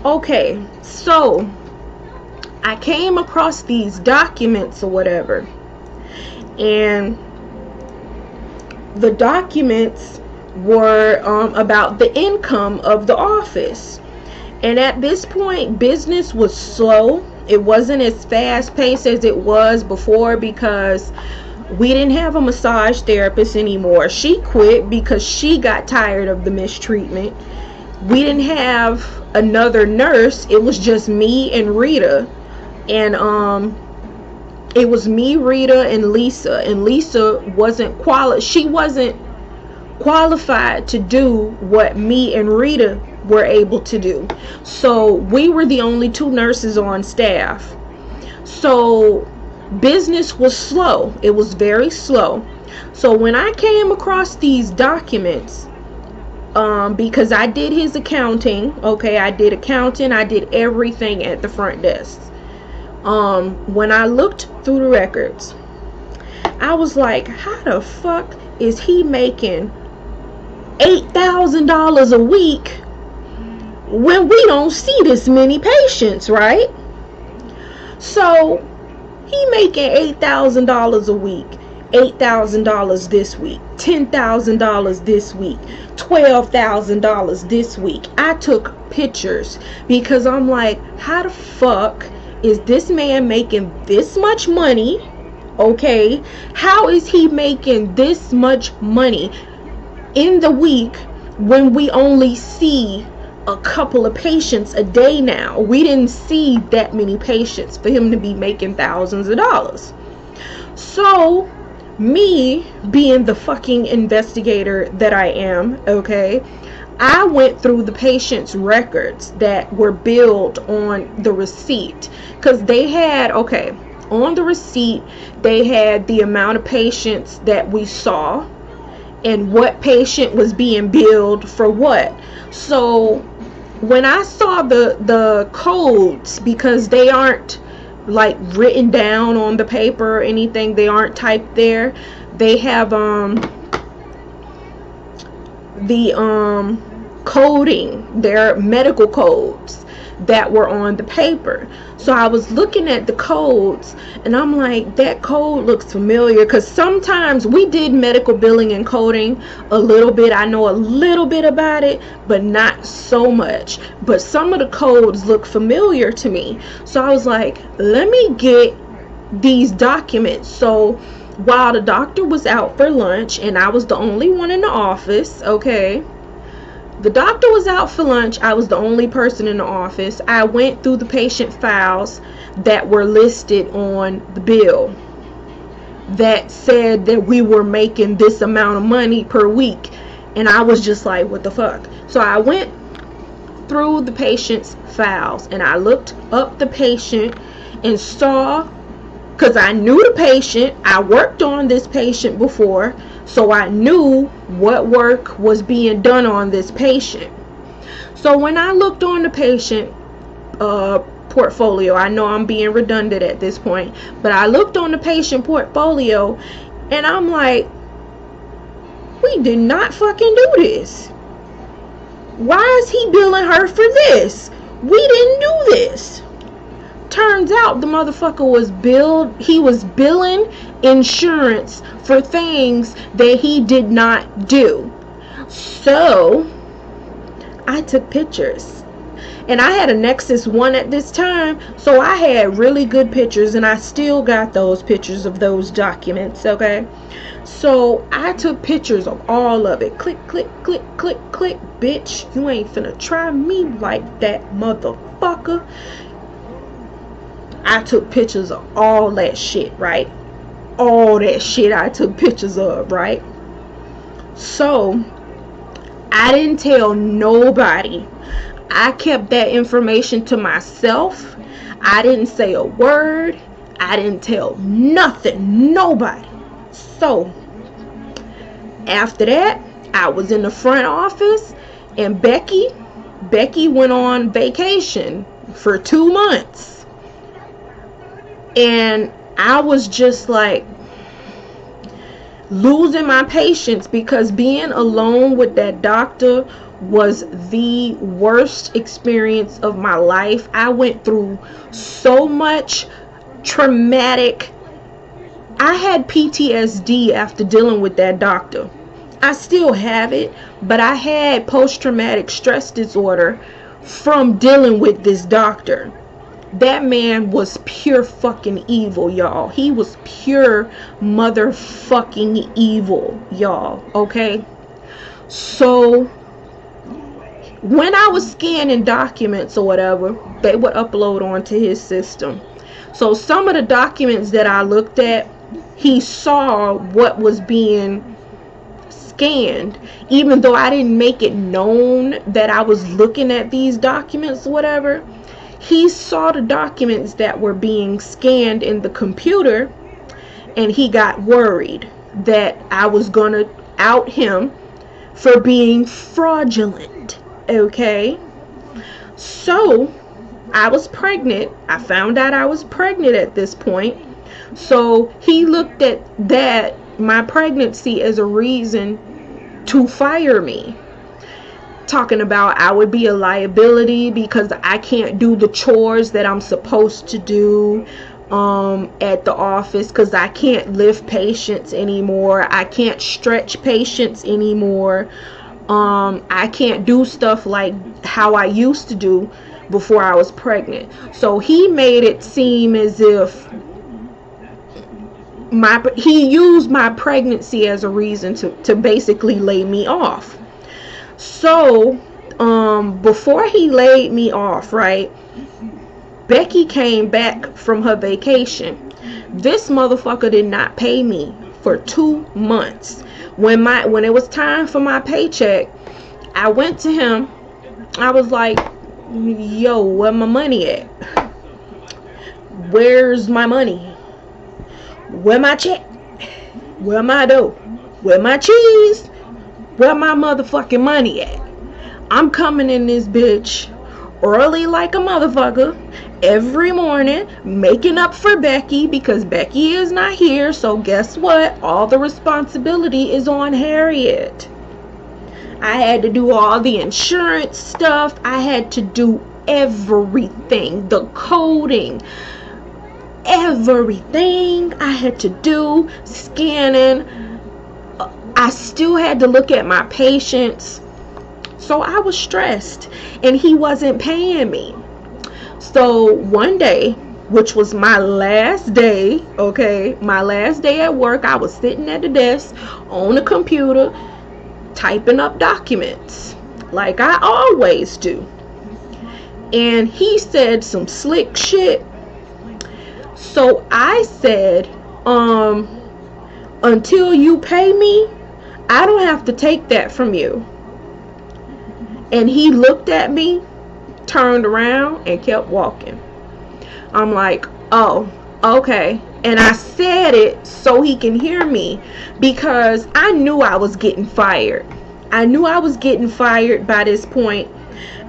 Okay, so I came across these documents or whatever, and the documents were about the income of the office. And at this point, business was slow. It wasn't as fast paced as it was before, because we didn't have a massage therapist anymore. She quit because she got tired of the mistreatment. We didn't have another nurse. It was just me and Rita. And it was me, Rita, and Lisa. And Lisa wasn't qualified to do what me and Rita were able to do. So we were the only two nurses on staff. So business was slow. It was very slow. So when I came across these documents, because I did his accounting, okay, I did accounting, I did everything at the front desk. When I looked through the records, I was like, how the fuck is he making $8,000 a week when we don't see this many patients, right? So he making $8,000 a week, $8,000 this week, $10,000 this week, $12,000 this week. I took pictures because I'm like, how the fuck is this man making this much money? Okay, how is he making this much money in the week when we only see a couple of patients a day now? We didn't see that many patients for him to be making thousands of dollars. So me, being the fucking investigator that I am, okay, I went through the patient's records that were billed on the receipt, because they had, okay, on the receipt they had the amount of patients that we saw and what patient was being billed for what. So when I saw the codes, because they aren't like written down on the paper or anything, they aren't typed there, they have the coding, their medical codes that were on the paper. So I was looking at the codes and I'm like, that code looks familiar, because sometimes we did medical billing and coding a little bit. I know a little bit about it, but not so much. But some of the codes look familiar to me. So I was like, let me get these documents. So while the doctor was out for lunch and I was the only one in the office, okay, the doctor was out for lunch, I was the only person in the office, I went through the patient files that were listed on the bill that said that we were making this amount of money per week. And I was just like, what the fuck? So I went through the patient's files and I looked up the patient and saw, because I knew the patient, I worked on this patient before, so I knew what work was being done on this patient. So when I looked on the patient portfolio, I know I'm being redundant at this point, but I looked on the patient portfolio and I'm like, we did not fucking do this. Why is he billing her for this? We didn't do this. Turns out the motherfucker was billing insurance for things that he did not do. So I took pictures, and I had a Nexus 1 at this time, so I had really good pictures, and I still got those pictures of those documents, okay? So I took pictures of all of it. Click, click, click, click, click. Bitch, you ain't finna try me like that, motherfucker. I took pictures of all that shit, right? All that shit I took pictures of, right? So I didn't tell nobody. I kept that information to myself. I didn't say a word. I didn't tell nothing, nobody. So after that, I was in the front office, and Becky went on vacation for 2 months. And I was just like losing my patience, because being alone with that doctor was the worst experience of my life. I went through so much traumatic. I had PTSD after dealing with that doctor. I still have it, but I had post-traumatic stress disorder from dealing with this doctor. That man was pure fucking evil, y'all. He was pure motherfucking evil, y'all. Okay? So, when I was scanning documents or whatever, they would upload onto his system. So, some of the documents that I looked at, he saw what was being scanned, even though I didn't make it known that I was looking at these documents or whatever. He saw the documents that were being scanned in the computer, and he got worried that I was gonna out him for being fraudulent. Okay, so I was pregnant. I found out I was pregnant at this point. So he looked at that, my pregnancy, as a reason to fire me. Talking about I would be a liability because I can't do the chores that I'm supposed to do at the office, because I can't lift patients anymore. I can't stretch patients anymore. I can't do stuff like how I used to do before I was pregnant. So he made it seem as if he used my pregnancy as a reason to basically lay me off. So before he laid me off, right, Becky came back from her vacation. This motherfucker did not pay me for 2 months. When it was time for my paycheck, I went to him. I was like, yo, where my money at? Where's my money? Where my check? Where my dough? Where my cheese? Where my motherfucking money at? I'm coming in this bitch early like a motherfucker every morning, making up for Becky because Becky is not here. So guess what? All the responsibility is on Harriet. I had to do all the insurance stuff. I had to do everything, the coding, everything I had to do, scanning. I still had to look at my patients. So I was stressed, and he wasn't paying me. So one day, which was my last day, okay, my last day at work, I was sitting at the desk on the computer typing up documents like I always do. And he said some slick shit. So I said, until you pay me, I don't have to take that from you. And he looked at me, turned around, and kept walking. I'm like, oh, okay. And I said it so he can hear me, because I knew I was getting fired. I knew I was getting fired by this point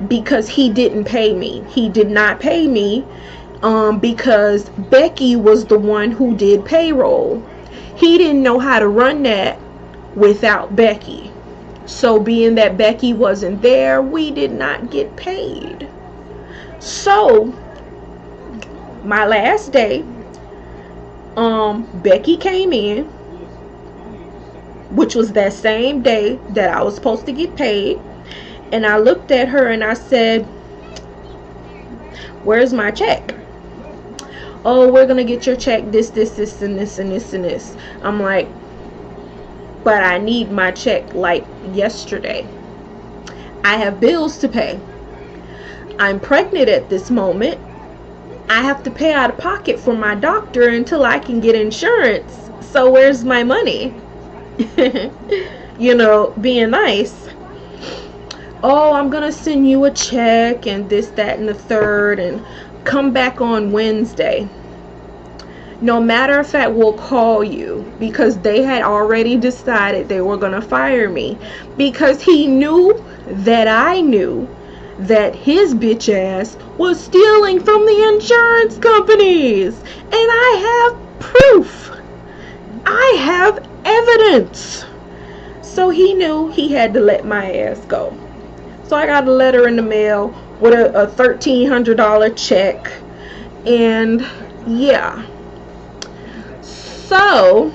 because he didn't pay me. He did not pay me because Becky was the one who did payroll. He didn't know how to run that without Becky. So being that Becky wasn't there, we did not get paid. So my last day, Becky came in, which was that same day that I was supposed to get paid. And I looked at her and I said, where's my check? Oh, we're gonna get your check this, and this, and this, and this. I'm like, but I need my check like yesterday. I have bills to pay. I'm pregnant at this moment. I have to pay out of pocket for my doctor until I can get insurance. So where's my money? You know, being nice. Oh, I'm gonna send you a check and this, that, and the third, and come back on Wednesday. No, matter of fact, we'll call you, because they had already decided they were gonna fire me, because he knew that I knew that his bitch ass was stealing from the insurance companies, and I have proof. I have evidence. So he knew he had to let my ass go. So I got a letter in the mail with a $1,300 check. And yeah. So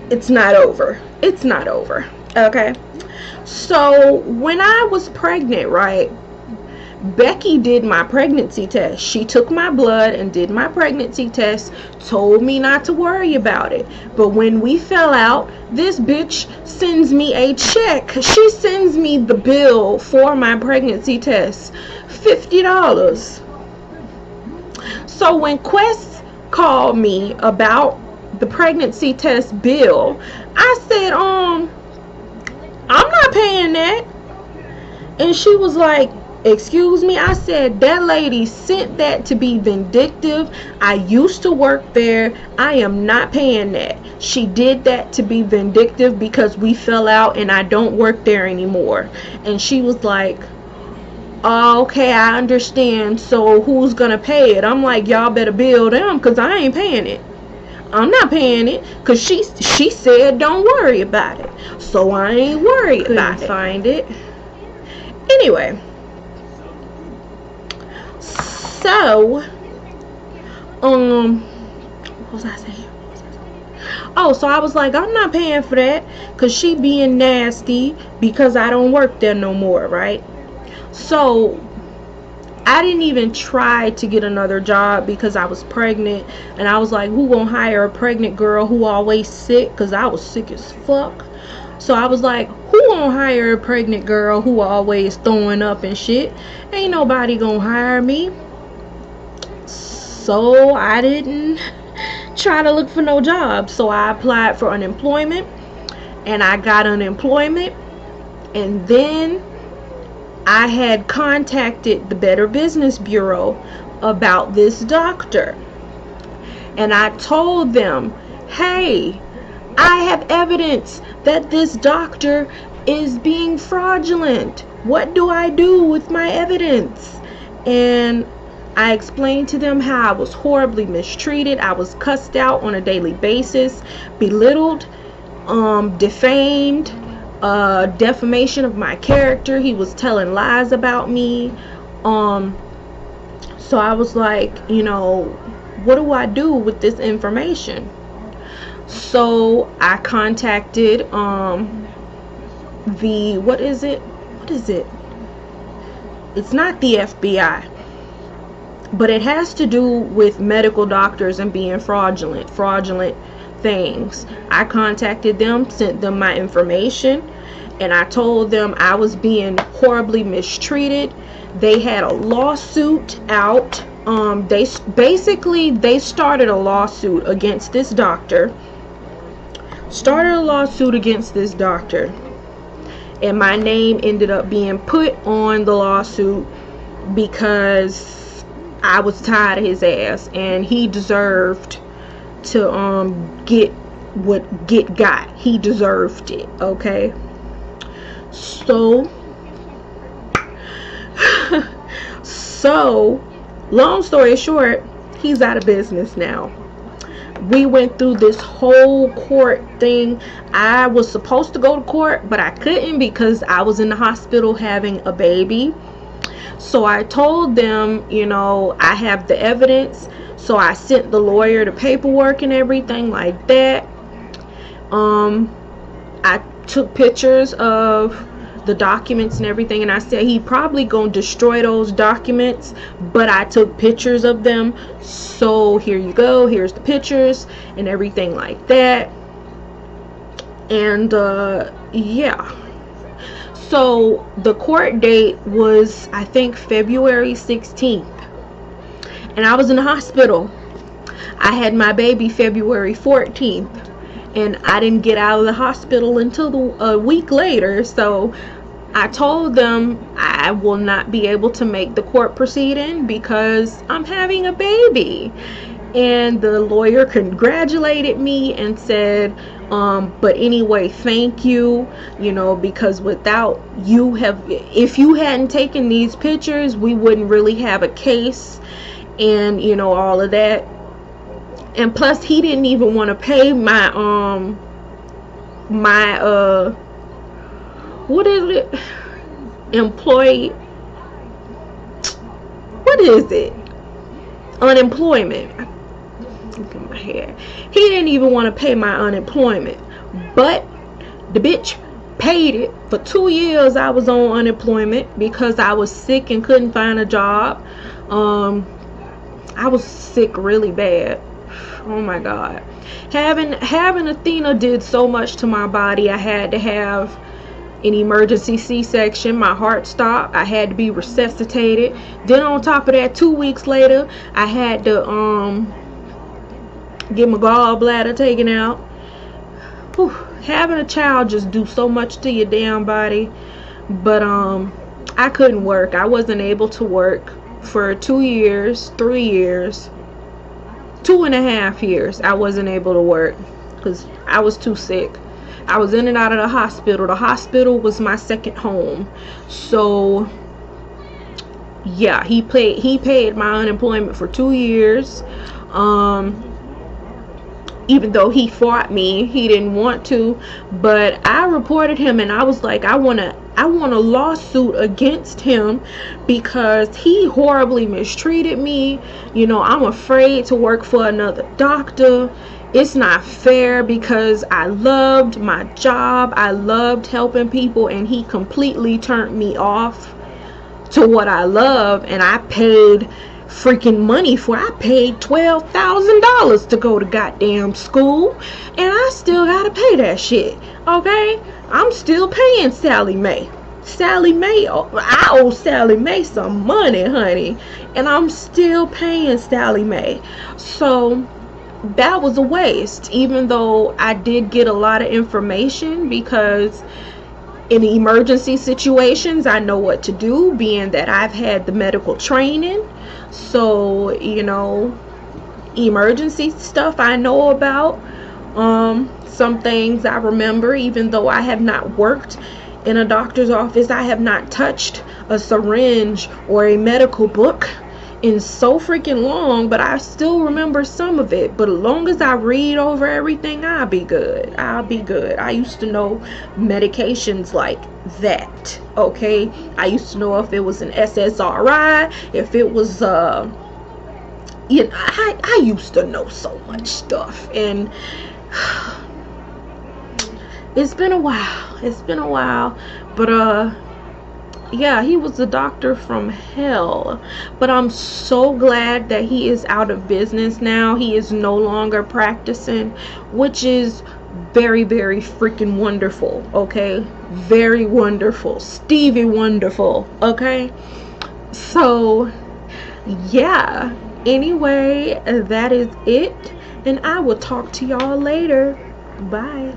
it's not over. It's not over. Okay. So when I was pregnant, right, Becky did my pregnancy test. She took my blood and did my pregnancy test, told me not to worry about it. But when we fell out, this bitch sends me a check. She sends me the bill for my pregnancy test, $50. So when Quest called me about the pregnancy test bill, I said, I'm not paying that. And she was like, excuse me? I said, that lady sent that to be vindictive. I used to work there. I am not paying that. She did that to be vindictive because we fell out and I don't work there anymore. And she was like, oh, okay, I understand. So who's gonna pay it? I'm like, y'all better bill them because I ain't paying it. I'm not paying it because she said don't worry about it. So I ain't worried about it. Couldn't find it. Anyway. So, what was I saying? Oh, so I was like, I'm not paying for that because she being nasty because I don't work there no more, right? So, I didn't even try to get another job because I was pregnant, and I was like, who gonna hire a pregnant girl who always sick? Because I was sick as fuck. So I was like, who gonna hire a pregnant girl who always throwing up and shit? Ain't nobody gonna hire me. So I didn't try to look for no job. So I applied for unemployment and I got unemployment. And then I had contacted the Better Business Bureau about this doctor. And I told them, hey, I have evidence that this doctor is being fraudulent. What do I do with my evidence? And I explained to them how I was horribly mistreated. I was cussed out on a daily basis, belittled, defamed, defamation of my character. He was telling lies about me. So I was like, what do I do with this information? So I contacted what is it? It's not the FBI. But it has to do with medical doctors and being fraudulent things. I contacted them, sent them my information, and I told them I was being horribly mistreated. They had a lawsuit out. They started a lawsuit against this doctor. And my name ended up being put on the lawsuit because I was tired of his ass, and he deserved to get what got. He deserved it, okay? So long story short, he's out of business now. We went through this whole court thing. I was supposed to go to court, but I couldn't because I was in the hospital having a baby. So I told them, I have the evidence. So I sent the lawyer the paperwork and everything like that. I took pictures of the documents and everything, and I said he probably gonna destroy those documents, but I took pictures of them. So here you go. Here's the pictures and everything like that. And yeah. So the court date was, I think, February 16th. And I was in the hospital. I had my baby February 14th. And I didn't get out of the hospital until a week later. So I told them I will not be able to make the court proceeding because I'm having a baby. And the lawyer congratulated me and said, but anyway, thank you, because without you if you hadn't taken these pictures, we wouldn't really have a case, and all of that. And plus, he didn't even want to pay my what is it? Employee, what is it? Unemployment. Look at my hair. He didn't even want to pay my unemployment, but the bitch paid it. For 2 years I was on unemployment because I was sick and couldn't find a job. I was sick really bad. Oh my God. Having Athena did so much to my body. I had to have an emergency C-section. My heart stopped. I had to be resuscitated. Then on top of that, 2 weeks later, I had to get my gallbladder taken out. Whew. Having a child just do so much to your damn body. But I couldn't work. I wasn't able to work for 2 years, 3 years, 2.5 years. I wasn't able to work because I was too sick. I was in and out of the hospital. The hospital was my second home. So yeah, he paid my unemployment for 2 years. Even though he fought me, he didn't want to, but I reported him, and I was like, I want a lawsuit against him because he horribly mistreated me. You know, I'm afraid to work for another doctor. It's not fair because I loved my job. I loved helping people, and he completely turned me off to what I love. And I paid freaking money for it. I paid $12,000 to go to goddamn school, and I still gotta pay that shit. Okay, I'm still paying Sally Mae. I owe Sally Mae some money, honey, and I'm still paying Sally Mae. So that was a waste, even though I did get a lot of information, because in emergency situations I know what to do, being that I've had the medical training. So, you know, emergency stuff I know about. Some things I remember, even though I have not worked in a doctor's office. I have not touched a syringe or a medical book in so freaking long, but I still remember some of it. But as long as I read over everything, I'll be good. I used to know medications like that. Okay, I used to know if it was an SSRI, if it was you know, I used to know so much stuff. And it's been a while, but yeah, he was a doctor from hell. But I'm so glad that he is out of business now. He is no longer practicing, which is very, very freaking wonderful. Okay, very wonderful. Stevie wonderful. Okay, so yeah, anyway, that is it, and I will talk to y'all later. Bye.